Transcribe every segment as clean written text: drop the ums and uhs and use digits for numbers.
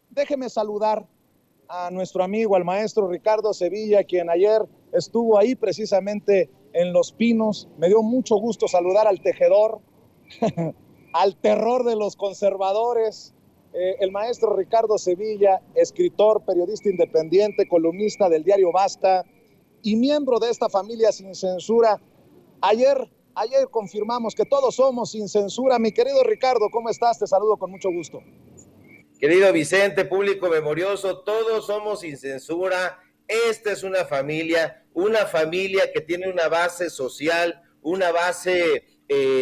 déjeme saludar a nuestro amigo, al maestro Ricardo Sevilla, quien ayer estuvo ahí precisamente en Los Pinos. Me dio mucho gusto saludar al tejedor, al terror de los conservadores, el maestro Ricardo Sevilla, escritor, periodista independiente, columnista del diario Basta y miembro de esta familia sin censura. Ayer confirmamos que todos somos sin censura. Mi querido Ricardo, ¿cómo estás? Te saludo con mucho gusto. Querido Vicente, público memorioso, todos somos sin censura. Esta es una familia que tiene una base social, una base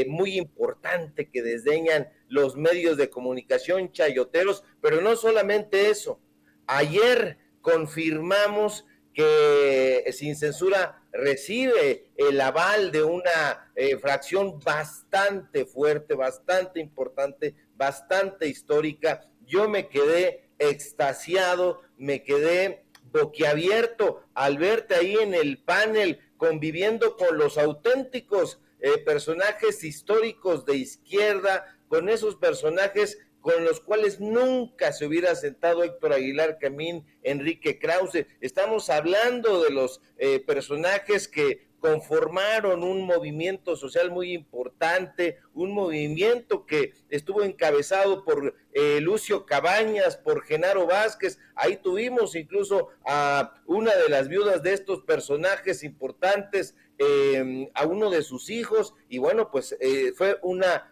muy importante que desdeñan los medios de comunicación chayoteros, pero no solamente eso. Ayer confirmamos que Sin Censura recibe el aval de una fracción bastante fuerte, bastante importante, bastante histórica. Yo me quedé extasiado, me quedé boquiabierto al verte ahí en el panel conviviendo con los auténticos personajes históricos de izquierda, con esos personajes con los cuales nunca se hubiera sentado Héctor Aguilar Camín, Enrique Krause. Estamos hablando de los personajes que conformaron un movimiento social muy importante, un movimiento que estuvo encabezado por Lucio Cabañas, por Genaro Vázquez. Ahí tuvimos incluso a una de las viudas de estos personajes importantes, a uno de sus hijos, y bueno, pues fue una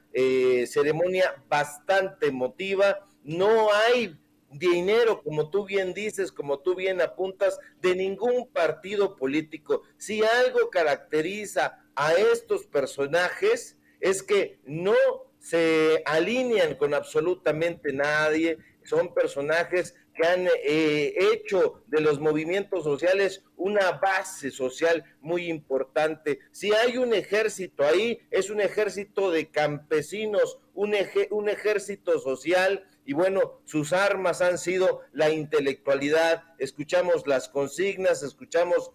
ceremonia bastante emotiva. No hay dinero, como tú bien dices, como tú bien apuntas, de ningún partido político. Si algo caracteriza a estos personajes es que no se alinean con absolutamente nadie, son personajes que han hecho de los movimientos sociales una base social muy importante. Si hay un ejército ahí, es un ejército de campesinos, un ejército social, y bueno, sus armas han sido la intelectualidad. Escuchamos las consignas, escuchamos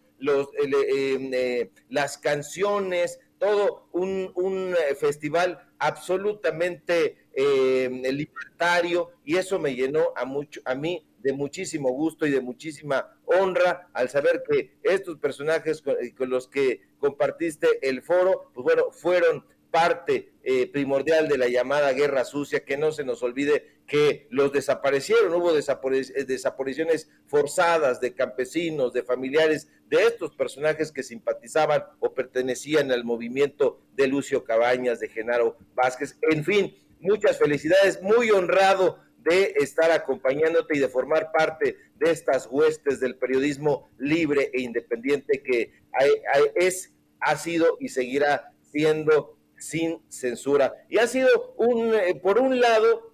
las canciones, todo un festival absolutamente libertario, y eso me llenó a mí de muchísimo gusto y de muchísima honra al saber que estos personajes con los que compartiste el foro, pues bueno, fueron parte primordial de la llamada guerra sucia. Que no se nos olvide que los desaparecieron, hubo desapariciones forzadas de campesinos, de familiares de estos personajes que simpatizaban o pertenecían al movimiento de Lucio Cabañas, de Genaro Vázquez. En fin, muchas felicidades, muy honrado de estar acompañándote y de formar parte de estas huestes del periodismo libre e independiente que ha sido y seguirá siendo Sin Censura. Y ha sido por un lado,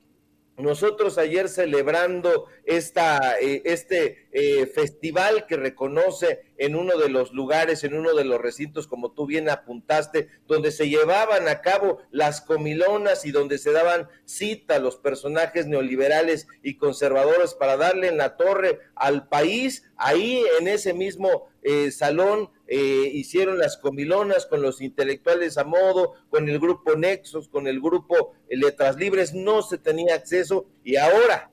nosotros ayer celebrando este festival que reconoce en uno de los lugares, en uno de los recintos, como tú bien apuntaste, donde se llevaban a cabo las comilonas y donde se daban cita a los personajes neoliberales y conservadores para darle en la torre al país. Ahí en ese mismo salón hicieron las comilonas con los intelectuales a modo, con el grupo Nexos, con el grupo Letras Libres. No se tenía acceso, y ahora,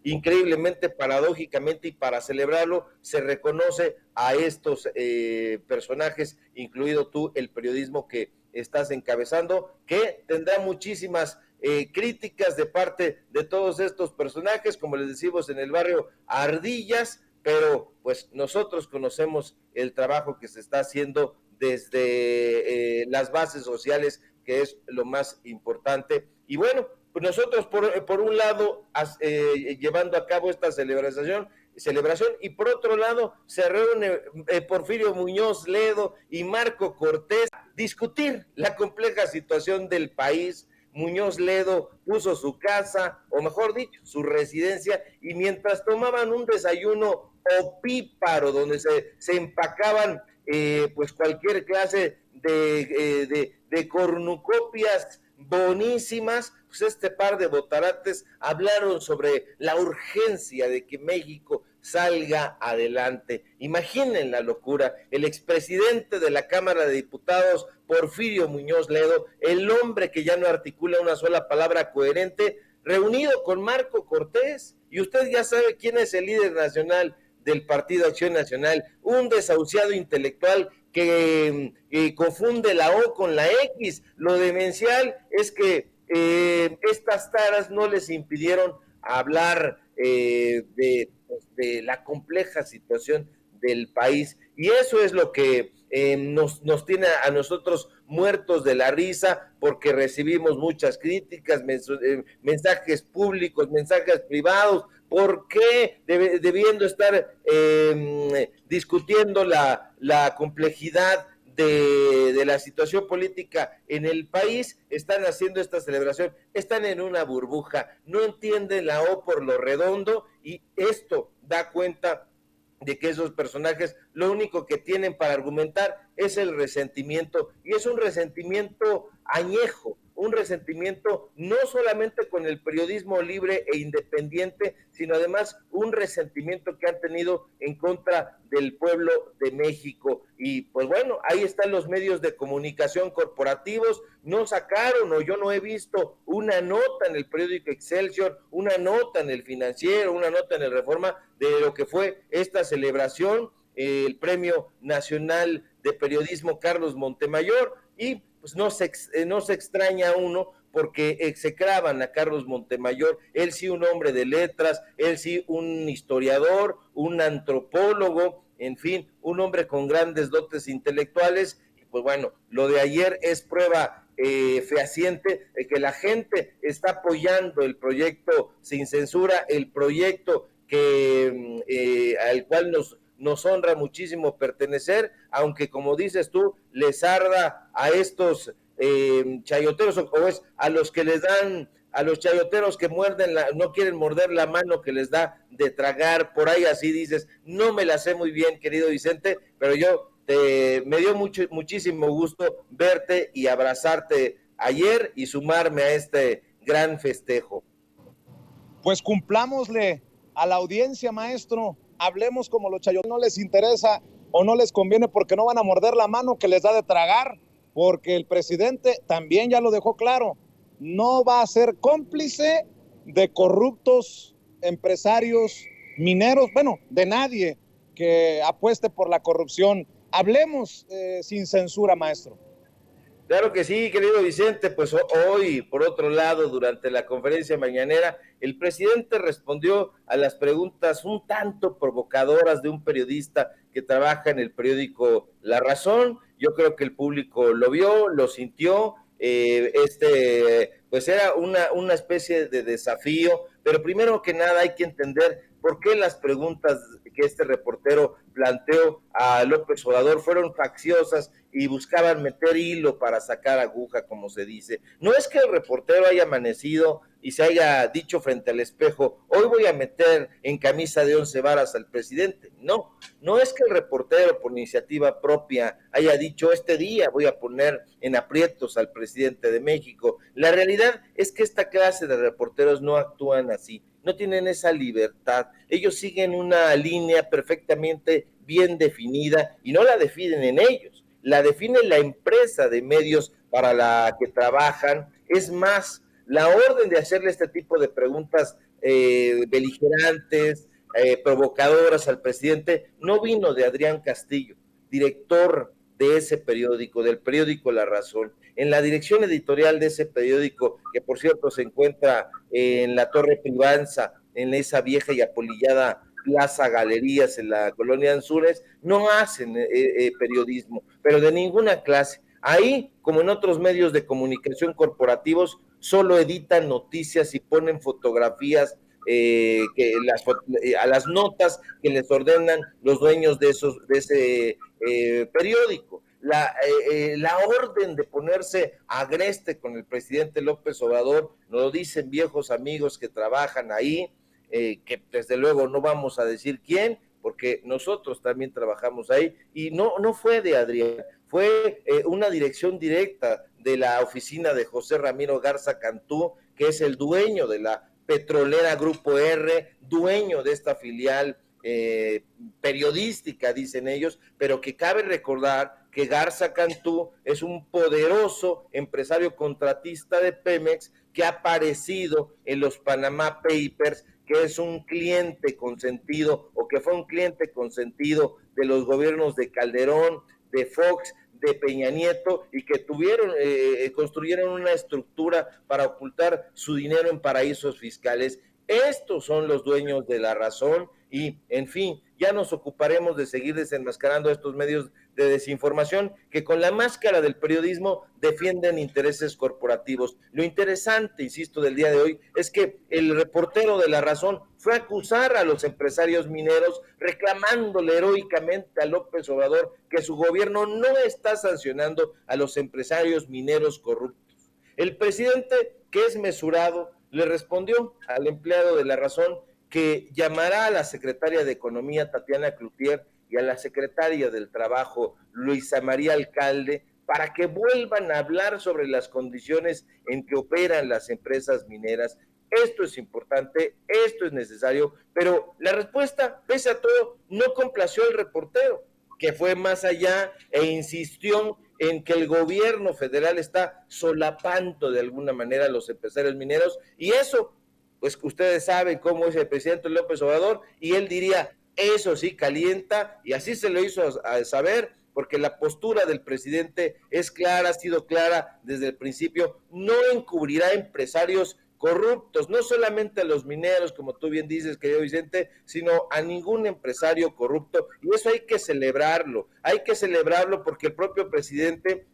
increíblemente, paradójicamente, y para celebrarlo, se reconoce a estos personajes, incluido tú, el periodismo que estás encabezando, que tendrá muchísimas críticas de parte de todos estos personajes, como les decimos en el barrio, ardillas, pero pues nosotros conocemos el trabajo que se está haciendo desde las bases sociales, que es lo más importante. Y bueno, pues nosotros por un lado llevando a cabo esta celebración, y por otro lado se reúne Porfirio Muñoz Ledo y Marco Cortés a discutir la compleja situación del país. Muñoz Ledo puso su casa, o mejor dicho, su residencia, y mientras tomaban un desayuno opíparo donde se empacaban pues cualquier clase de cornucopias bonísimas, pues este par de botarates hablaron sobre la urgencia de que México salga adelante. Imaginen la locura. El expresidente de la Cámara de Diputados, Porfirio Muñoz Ledo, el hombre que ya no articula una sola palabra coherente, reunido con Marco Cortés, y usted ya sabe quién es el líder nacional del Partido Acción Nacional, un desahuciado intelectual que confunde la O con la X. Lo demencial es que estas taras no les impidieron hablar de la compleja situación del país, y eso es lo que nos tiene a nosotros muertos de la risa, porque recibimos muchas críticas, mensajes públicos, mensajes privados. ¿Por qué debiendo estar discutiendo la complejidad de la situación política en el país, están haciendo esta celebración? Están en una burbuja, no entienden la O por lo redondo, y esto da cuenta de que esos personajes lo único que tienen para argumentar es el resentimiento, y es un resentimiento añejo, un resentimiento no solamente con el periodismo libre e independiente, sino además un resentimiento que han tenido en contra del pueblo de México. Y pues bueno, ahí están los medios de comunicación corporativos, no sacaron, o yo no he visto una nota en el periódico Excelsior, una nota en el Financiero, una nota en el Reforma de lo que fue esta celebración, el Premio Nacional de Periodismo Carlos Montemayor, y pues no se extraña uno, porque execraban a Carlos Montemayor, él sí un hombre de letras, él sí un historiador, un antropólogo, en fin, un hombre con grandes dotes intelectuales. Y pues bueno, lo de ayer es prueba fehaciente de que la gente está apoyando el proyecto Sin Censura, el proyecto al cual nos honra muchísimo pertenecer, aunque como dices tú, les arda a estos chayoteros, o es a los que les dan, a los chayoteros que no quieren morder la mano que les da de tragar, por ahí así dices. No me la sé muy bien, querido Vicente, pero me dio muchísimo gusto verte y abrazarte ayer y sumarme a este gran festejo. Pues cumplámosle a la audiencia, maestro. Hablemos como los chayoteros. No les interesa o no les conviene, porque no van a morder la mano que les da de tragar, porque el presidente también ya lo dejó claro, no va a ser cómplice de corruptos empresarios mineros, bueno, de nadie que apueste por la corrupción. Hablemos sin censura, maestro. Claro que sí, querido Vicente. Pues hoy, por otro lado, durante la conferencia mañanera, el presidente respondió a las preguntas un tanto provocadoras de un periodista que trabaja en el periódico La Razón. Yo creo que el público lo vio, lo sintió. Pues era una especie de desafío, pero primero que nada hay que entender por qué las preguntas que este reportero planteó a López Obrador fueron facciosas y buscaban meter hilo para sacar aguja, como se dice. No es que el reportero haya amanecido y se haya dicho frente al espejo, hoy voy a meter en camisa de 11 varas al presidente. No es que el reportero por iniciativa propia haya dicho, este día voy a poner en aprietos al presidente de México. La realidad es que esta clase de reporteros no actúan así, no tienen esa libertad. Ellos siguen una línea perfectamente bien definida, y no la definen en ellos, la define la empresa de medios para la que trabajan. Es más, la orden de hacerle este tipo de preguntas beligerantes, provocadoras al presidente, no vino de Adrián Castillo, director de ese periódico, del periódico La Razón. En la dirección editorial de ese periódico, que por cierto se encuentra en la Torre Privanza, en esa vieja y apolillada Plaza Galerías en la colonia Anzures, no hacen periodismo, pero de ninguna clase. Ahí, como en otros medios de comunicación corporativos, solo editan noticias y ponen fotografías a las notas que les ordenan los dueños de ese periódico. La orden de ponerse agreste con el presidente López Obrador, nos lo dicen viejos amigos que trabajan ahí, que desde luego no vamos a decir quién, porque nosotros también trabajamos ahí, y no fue de Adrián, fue una dirección directa de la oficina de José Ramiro Garza Cantú, que es el dueño de la petrolera Grupo R, dueño de esta filial periodística, dicen ellos, pero que cabe recordar que Garza Cantú es un poderoso empresario contratista de Pemex, que ha aparecido en los Panama Papers, que es un cliente consentido o que fue un cliente consentido de los gobiernos de Calderón, de Fox, de Peña Nieto, y que construyeron una estructura para ocultar su dinero en paraísos fiscales. Estos son los dueños de la razón y, en fin, ya nos ocuparemos de seguir desenmascarando estos medios de desinformación que con la máscara del periodismo defienden intereses corporativos. Lo interesante, insisto, del día de hoy es que el reportero de La Razón fue a acusar a los empresarios mineros reclamándole heroicamente a López Obrador que su gobierno no está sancionando a los empresarios mineros corruptos. El presidente, que es mesurado, le respondió al empleado de La Razón que llamará a la secretaria de Economía, Tatiana Cloutier, y a la secretaria del Trabajo, Luisa María Alcalde, para que vuelvan a hablar sobre las condiciones en que operan las empresas mineras. Esto es importante, esto es necesario, pero la respuesta, pese a todo, no complació al reportero, que fue más allá e insistió en que el gobierno federal está solapando de alguna manera a los empresarios mineros, y eso, pues ustedes saben cómo es el presidente López Obrador, y él diría, eso sí calienta, y así se lo hizo a saber, porque la postura del presidente es clara, ha sido clara desde el principio, no encubrirá empresarios corruptos, no solamente a los mineros, como tú bien dices, querido Vicente, sino a ningún empresario corrupto, y eso hay que celebrarlo porque el propio presidente,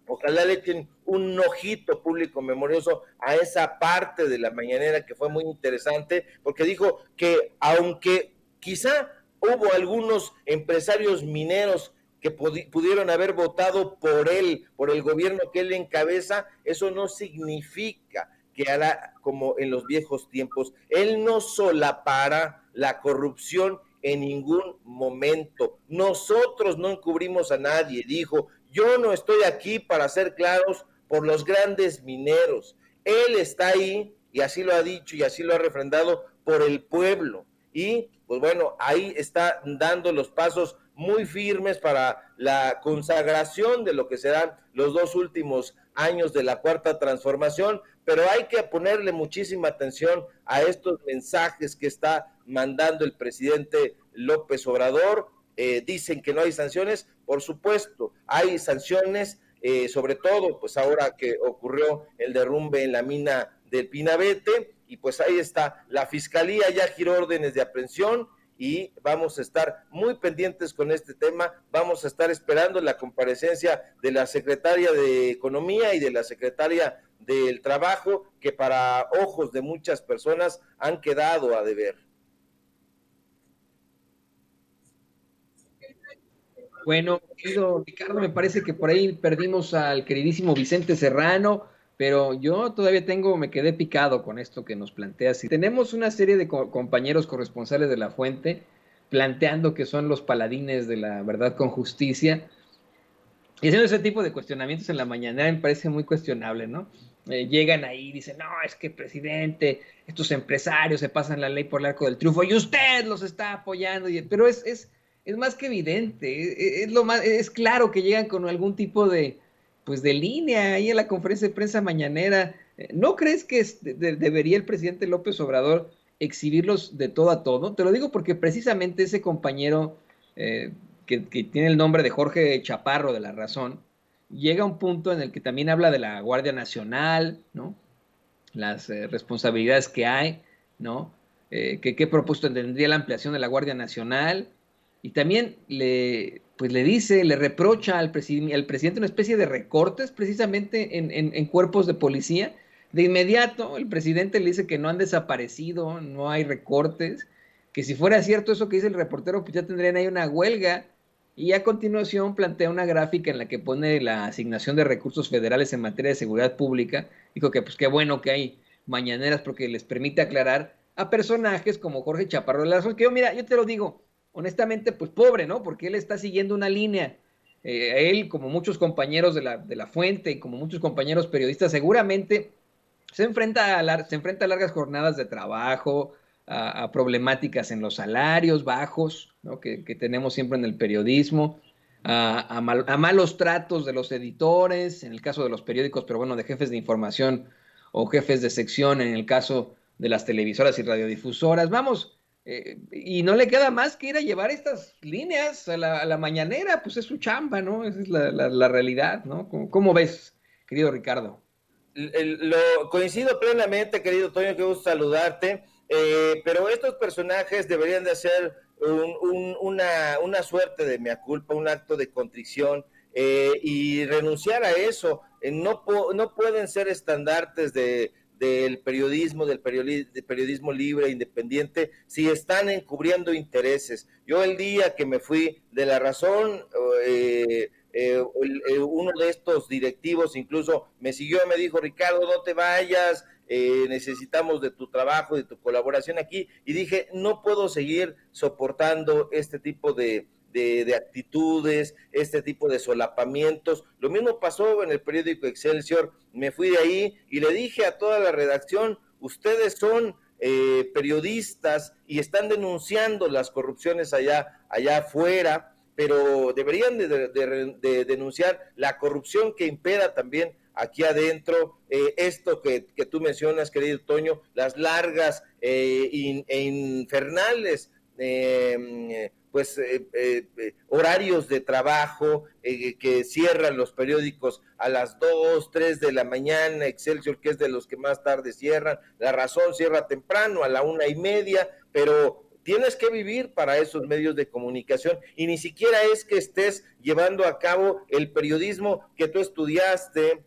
ojalá le echen un ojito público memorioso a esa parte de la mañanera que fue muy interesante, porque dijo que aunque quizá hubo algunos empresarios mineros que pudieron haber votado por él, por el gobierno que él encabeza, eso no significa que hará como en los viejos tiempos. Él no solapará la corrupción en ningún momento. Nosotros no encubrimos a nadie, dijo. Yo no estoy aquí para ser claros por los grandes mineros. Él está ahí, y así lo ha dicho y así lo ha refrendado, por el pueblo. Y pues bueno, ahí está dando los pasos muy firmes para la consagración de lo que serán los 2 últimos años de la Cuarta Transformación, pero hay que ponerle muchísima atención a estos mensajes que está mandando el presidente López Obrador. Dicen que no hay sanciones, por supuesto, hay sanciones, sobre todo pues ahora que ocurrió el derrumbe en la mina del Pinabete, y pues ahí está, la Fiscalía ya giró órdenes de aprehensión y vamos a estar muy pendientes con este tema, vamos a estar esperando la comparecencia de la secretaria de Economía y de la secretaria del Trabajo, que para ojos de muchas personas han quedado a deber. Bueno, querido Ricardo, me parece que por ahí perdimos al queridísimo Vicente Serrano, pero yo todavía me quedé picado con esto que nos planteas. Y tenemos una serie de compañeros corresponsales de La Fuente planteando que son los paladines de la verdad con justicia. Y haciendo ese tipo de cuestionamientos en la mañanera me parece muy cuestionable, ¿no? Llegan ahí y dicen, no, es que presidente, estos empresarios se pasan la ley por el arco del triunfo y usted los está apoyando. Pero es más que evidente, es claro que llegan con algún tipo de, pues de línea ahí en la conferencia de prensa mañanera. ¿No crees que debería el presidente López Obrador exhibirlos de todo a todo? Te lo digo porque precisamente ese compañero que tiene el nombre de Jorge Chaparro de La Razón, llega a un punto en el que también habla de la Guardia Nacional, ¿no? Las responsabilidades que hay, ¿no? ¿Qué propósito tendría la ampliación de la Guardia Nacional? Y también le reprocha al presidente una especie de recortes precisamente en cuerpos de policía. De inmediato el presidente le dice que no han desaparecido, no hay recortes, que si fuera cierto eso que dice el reportero, pues ya tendrían ahí una huelga. Y a continuación plantea una gráfica en la que pone la asignación de recursos federales en materia de seguridad pública. Dijo que pues qué bueno que hay mañaneras porque les permite aclarar a personajes como Jorge Chaparro de La Razón, que yo te lo digo, honestamente, pues pobre, ¿no? Porque él está siguiendo una línea. Él, como muchos compañeros de la Fuente y como muchos compañeros periodistas, seguramente se enfrenta a largas jornadas de trabajo, a problemáticas en los salarios bajos, ¿no? que tenemos siempre en el periodismo, a malos tratos de los editores, en el caso de los periódicos, pero bueno, de jefes de información o jefes de sección en el caso de las televisoras y radiodifusoras. Vamos, y no le queda más que ir a llevar estas líneas a la mañanera, pues es su chamba, ¿no? Esa es la realidad, ¿no? ¿Cómo ves, querido Ricardo? Lo coincido plenamente, querido Toño, qué gusto saludarte, pero estos personajes deberían de hacer una suerte de mea culpa, un acto de contrición, y renunciar a eso. No pueden ser estandartes del periodismo, del periodismo libre, independiente, si están encubriendo intereses. Yo el día que me fui de La Razón, uno de estos directivos incluso me siguió, me dijo: Ricardo, no te vayas, necesitamos de tu trabajo, de tu colaboración aquí, y dije, no puedo seguir soportando este tipo de actitudes, este tipo de solapamientos. Lo mismo pasó en el periódico Excelsior, me fui de ahí y le dije a toda la redacción: ustedes son periodistas y están denunciando las corrupciones allá afuera, pero deberían de denunciar la corrupción que impera también aquí adentro, esto que tú mencionas, querido Toño, las largas infernales horarios de trabajo, que cierran los periódicos a las 2, 3 de la mañana, Excelsior, que es de los que más tarde cierran, La Razón cierra temprano, a la 1:30, pero tienes que vivir para esos medios de comunicación, y ni siquiera es que estés llevando a cabo el periodismo que tú estudiaste,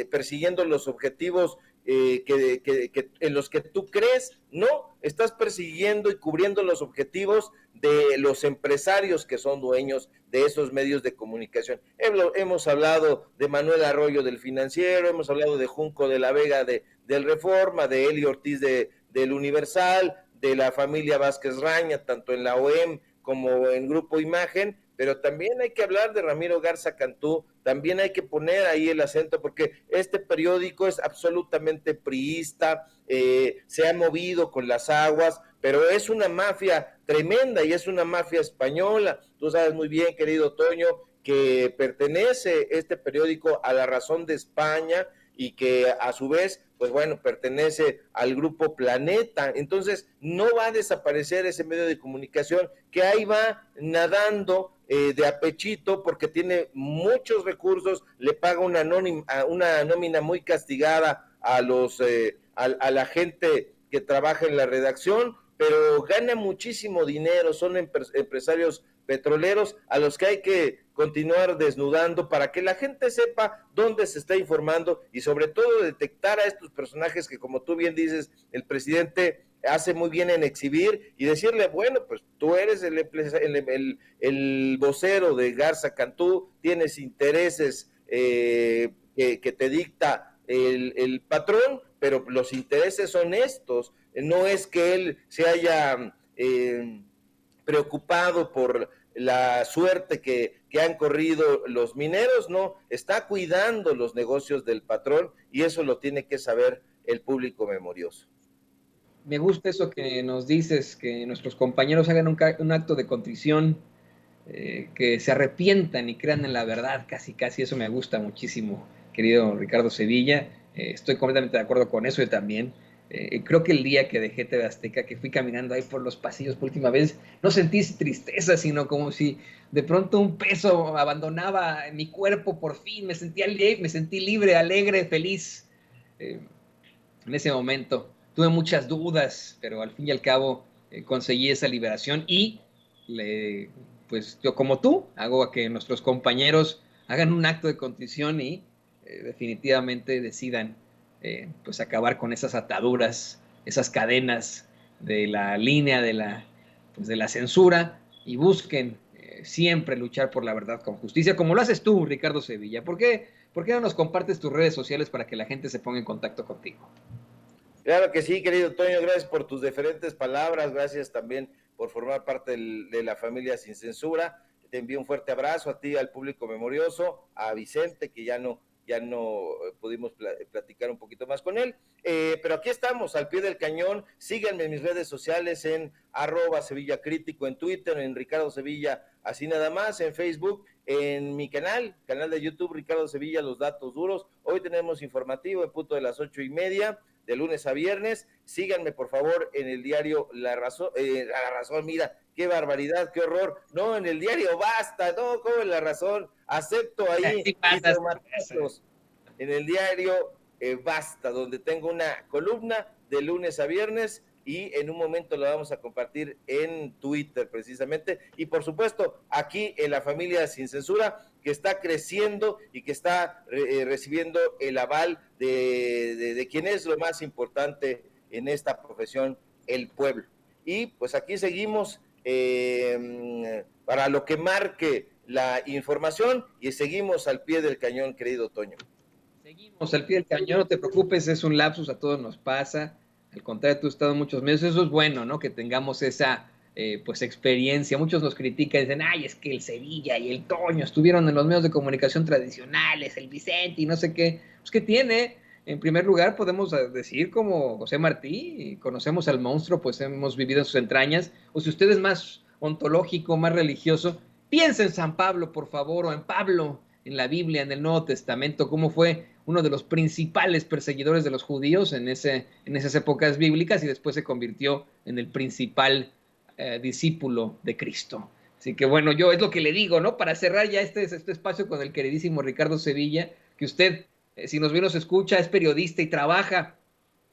persiguiendo los objetivos en los que tú crees. No, estás persiguiendo y cubriendo los objetivos de los empresarios que son dueños de esos medios de comunicación. Hemos hablado de Manuel Arroyo del Financiero, hemos hablado de Junco de la Vega del Reforma, de Eli Ortiz del Universal, de la familia Vázquez Raña, tanto en la OEM como en Grupo Imagen, pero también hay que hablar de Ramiro Garza Cantú, también hay que poner ahí el acento, porque este periódico es absolutamente priista, se ha movido con las aguas, pero es una mafia tremenda y es una mafia española. Tú sabes muy bien, querido Toño, que pertenece este periódico a La Razón de España, y que a su vez, pues bueno, pertenece al Grupo Planeta. Entonces no va a desaparecer ese medio de comunicación que ahí va nadando de apechito, porque tiene muchos recursos, le paga una nómina muy castigada a la gente que trabaja en la redacción, pero gana muchísimo dinero. Son empresarios petroleros a los que hay que continuar desnudando para que la gente sepa dónde se está informando, y sobre todo detectar a estos personajes que, como tú bien dices, el presidente hace muy bien en exhibir y decirle: bueno, pues tú eres el vocero de Garza Cantú, tienes intereses que te dicta el patrón, pero los intereses son estos. No es que él se haya preocupado por la suerte que han corrido los mineros, no, está cuidando los negocios del patrón, y eso lo tiene que saber el público memorioso. Me gusta eso que nos dices, que nuestros compañeros hagan un acto de contrición, que se arrepientan y crean en la verdad, casi, eso me gusta muchísimo, querido Ricardo Sevilla. Estoy completamente de acuerdo con eso. Yo también. Creo que el día que dejé TV Azteca, que fui caminando ahí por los pasillos por última vez, no sentí tristeza, sino como si de pronto un peso abandonaba mi cuerpo. Por fin me sentí libre, alegre, feliz. En ese momento tuve muchas dudas, pero al fin y al cabo conseguí esa liberación, y pues yo, como tú, hago a que nuestros compañeros hagan un acto de contrición y definitivamente decidan pues acabar con esas ataduras, esas cadenas de la línea de la censura, y busquen siempre luchar por la verdad con justicia, como lo haces tú, Ricardo Sevilla. ¿Por qué no nos compartes tus redes sociales para que la gente se ponga en contacto contigo? Claro que sí, querido Toño, gracias por tus diferentes palabras, gracias también por formar parte de la familia Sin Censura. Te envío un fuerte abrazo a ti, al público memorioso, a Vicente, que ya no ya no pudimos platicar un poquito más con él, pero aquí estamos al pie del cañón. Síganme en mis redes sociales en @SevillaCrítico, en Twitter, en Ricardo Sevilla, así nada más, en Facebook, en mi canal de YouTube, Ricardo Sevilla, Los Datos Duros. Hoy tenemos informativo en punto de las 8:30, de lunes a viernes. Síganme, por favor, en el diario La Razón, mira, qué barbaridad, qué horror. No, en el diario Basta, no, como en La Razón, acepto ahí en el diario Basta, donde tengo una columna de lunes a viernes, y en un momento lo vamos a compartir en Twitter precisamente, y por supuesto aquí en la familia Sin Censura, que está creciendo y que está recibiendo el aval de quien es lo más importante en esta profesión, el pueblo. Y pues aquí seguimos para lo que marque la información, y seguimos al pie del cañón, querido Toño. Seguimos al pie del cañón, no te preocupes, es un lapsus, a todos nos pasa. Al contrario, tú has estado muchos meses, eso es bueno, ¿no? Que tengamos esa pues experiencia. Muchos nos critican y dicen, ay, es que el Sevilla y el Toño estuvieron en los medios de comunicación tradicionales, el Vicente y no sé qué. Pues, ¿qué tiene? En primer lugar, podemos decir como José Martí, conocemos al monstruo, pues hemos vivido en sus entrañas. O si usted es más ontológico, más religioso, piensa en San Pablo, por favor, o en Pablo, en la Biblia, en el Nuevo Testamento, cómo fue uno de los principales perseguidores de los judíos en esas épocas bíblicas, y después se convirtió en el principal discípulo de Cristo. Así que bueno, yo es lo que le digo, ¿no? Para cerrar ya este espacio con el queridísimo Ricardo Sevilla, que usted, si nos ve, nos escucha, es periodista y trabaja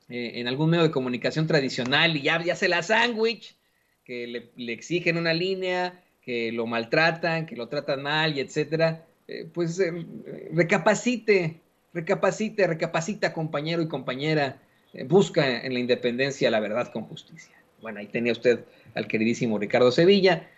en algún medio de comunicación tradicional, y ya se la sándwich, que le exigen una línea, que lo maltratan, que lo tratan mal, y etcétera. Pues recapacita, compañero y compañera, busca en la independencia la verdad con justicia. Bueno, ahí tenía usted al queridísimo Ricardo Sevilla.